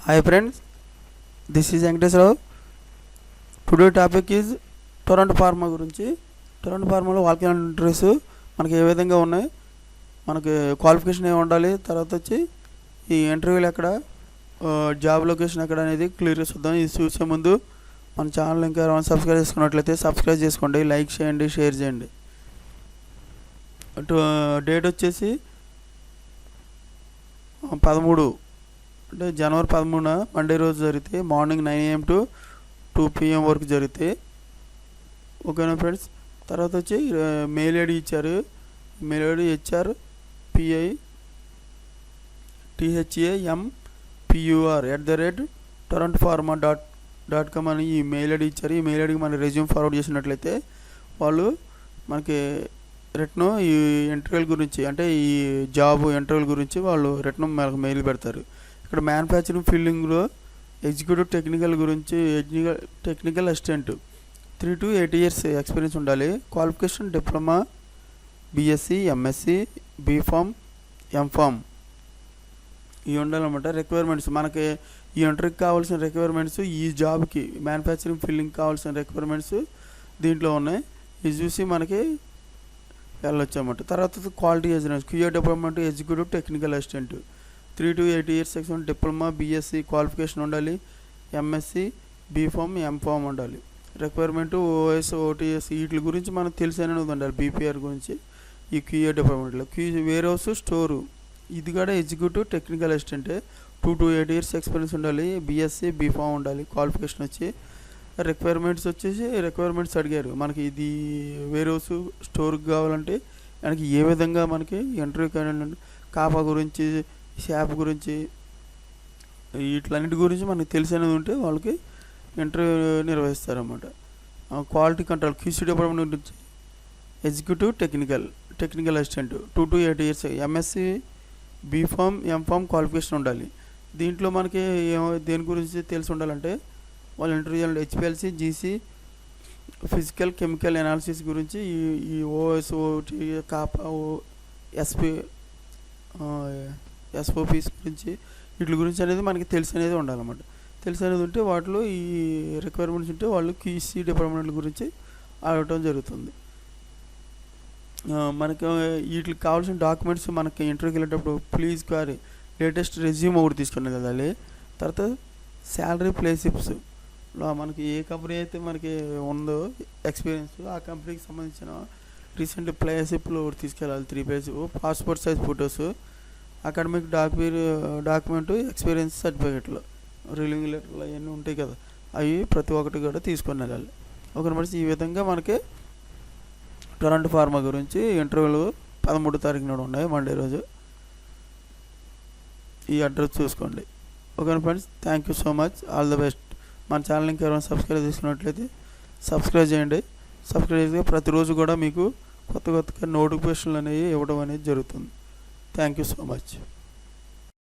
Hi friends, this is Venkatesh Rao. Today topic is Toronto pharma గురించి. Toronto ఫార్మాలో volcano interviews మనకి ఏ విధంగా ఉన్నాయి, మనకి క్వాలిఫికేషన్ ఏమి ఉండాలి, తర్వాత వచ్చి ఈ ఇంటర్వ్యూలు ఎక్కడ, జాబ్ లొకేషన్ ఎక్కడ అనేది క్లియర్గా చూద్దాం. ఇది చూసే ముందు మన ఛానల్ ఇంకా ఎవరైనా సబ్స్క్రైబ్ చేసుకున్నట్లయితే సబ్స్క్రైబ్ చేసుకోండి, లైక్ చేయండి, షేర్ చేయండి. డేట్ వచ్చేసి 13 అంటే జనవరి 13 మండే రోజు జరిగితే మార్నింగ్ 9 AM to 2 PM వరకు జరిగితే. ఓకేనా ఫ్రెండ్స్. తర్వాత వచ్చి మెయిల్ ఐడి ఇచ్చారు. మెయిల్ ఐడి HRPITHAMPUR@torontofarma.com అని ఈ మెయిల్ ఐడి ఇచ్చారు. ఈ మెయిల్ ఐడికి మన రెజ్యూమ్ ఫార్వర్డ్ చేసినట్లయితే వాళ్ళు మనకి రిటర్న్ ఈ ఇంటర్వ్యూల గురించి, అంటే ఈ జాబ్ ఇంటర్వ్యూల గురించి వాళ్ళు రిటర్న్ మనకు మెయిల్ పెడతారు. ఇక్కడ మ్యానుఫ్యాక్చరింగ్ ఫీల్డింగ్లో executive technical assistant 3 to 8 years experience ఉండాలి. Qualification diploma, BSc, MSc, B.Pharm, M.Pharm ఇవి ఉండాలన్నమాట. రిక్వైర్మెంట్స్ మనకి ఈ ఇంటర్వ్యూకి కావాల్సిన రిక్వైర్మెంట్స్, ఈ జాబ్కి మ్యానుఫ్యాక్చరింగ్ ఫీల్డింగ్ కావాల్సిన రిక్వైర్మెంట్స్ దీంట్లో ఉన్నాయి. ఇది చూసి మనకి వెళ్ళొచ్చు అన్నమాట. తర్వాత quality assurance QA department executive technical assistant 3 to 8 years section diploma, BSc qualification ఉండాలి. MSc, B.Pharm, M.Pharm ఉండాలి. రిక్వైర్మెంట్ OS, OTS వీటి గురించి మనకు తెలిసేది ఉండాలి. BPR గురించి ఈ QA డిపార్ట్మెంట్లో. వేర్ హౌస్ స్టోరు ఇది కూడా ఎగ్జిక్యూటివ్ టెక్నికల్ అసిస్టెంటే. 2 to 8 years ఎక్స్పీరియన్స్ ఉండాలి. BSc, B.Pharm ఉండాలి. క్వాలిఫికేషన్ వచ్చి రిక్వైర్మెంట్స్ అడిగారు మనకి. ఇది వేర్ హౌస్ స్టోర్కి కావాలంటే మనకి ఏ విధంగా మనకి ఇంటర్వ్యూ కాపా గురించి, షాప్ గురించి వీటిలన్నిటి గురించి మనకి తెలిసినది ఉంటే వాళ్ళకి ఇంటర్వ్యూ నిర్వహిస్తారన్నమాట. క్వాలిటీ కంట్రోల్ QC డిపార్ట్మెంట్ గురించి executive technical assistant 2 to 8 years MSc, B.Pharm, M.Pharm qualification ఉండాలి. దీంట్లో మనకి దేని గురించి తెలిసి ఉండాలంటే వాళ్ళ interview HPLC, GC, physical chemical analysis గురించి, ఈ OS, OT, కాపా, SOPs గురించి వీటి గురించి అనేది మనకి తెలిసినది ఉండాలన్నమాట. తెలిసినది ఉంటే వాటిలో ఈ రిక్వైర్మెంట్స్ ఉంటే వాళ్ళు QC డిపార్ట్మెంట్ గురించి అడగటం జరుగుతుంది. మనకి వీటికి కావాల్సిన డాక్యుమెంట్స్ మనకి ఇంటర్వ్యూకి వెళ్ళేటప్పుడు ప్లీజ్ క్వారీ లేటెస్ట్ రెజ్యూమ్ ఒకటి తీసుకుని వెళ్ళాలి. తర్వాత శాలరీ ప్లే స్లిప్స్ మనకి ఏ కంపెనీ అయితే మనకి ఉందో ఎక్స్పీరియన్స్ ఆ కంపెనీకి సంబంధించిన రీసెంట్ ప్లే స్లిప్లు ఒకటి తీసుకెళ్ళాలి. 3 pages. Passport size photos, academic document, experience సర్టిఫికెట్లు, రిలీవింగ్ లెటర్లు అవన్నీ ఉంటాయి కదా, అవి ప్రతి ఒక్కటి కూడా తీసుకొని వెళ్ళాలి. ఒక మనిషి ఈ విధంగా మనకి టొరంటో ఫార్మా గురించి ఇంటర్వ్యూలు 13వ తారీఖున ఉన్నాయి, మండే రోజు. ఈ అడ్రస్ చూసుకోండి. Okay friends, thank you so much, all the best. మన ఛానల్ ఇంకా ఎవరైనా సబ్స్క్రైబ్ చేసుకున్నట్లయితే సబ్స్క్రైబ్ చేయండి. సబ్స్క్రైబ్ చేస్తే ప్రతిరోజు కూడా మీకు కొత్త నోటిఫికేషన్లు అనేవి ఇవ్వడం అనేది జరుగుతుంది. Thank you so much.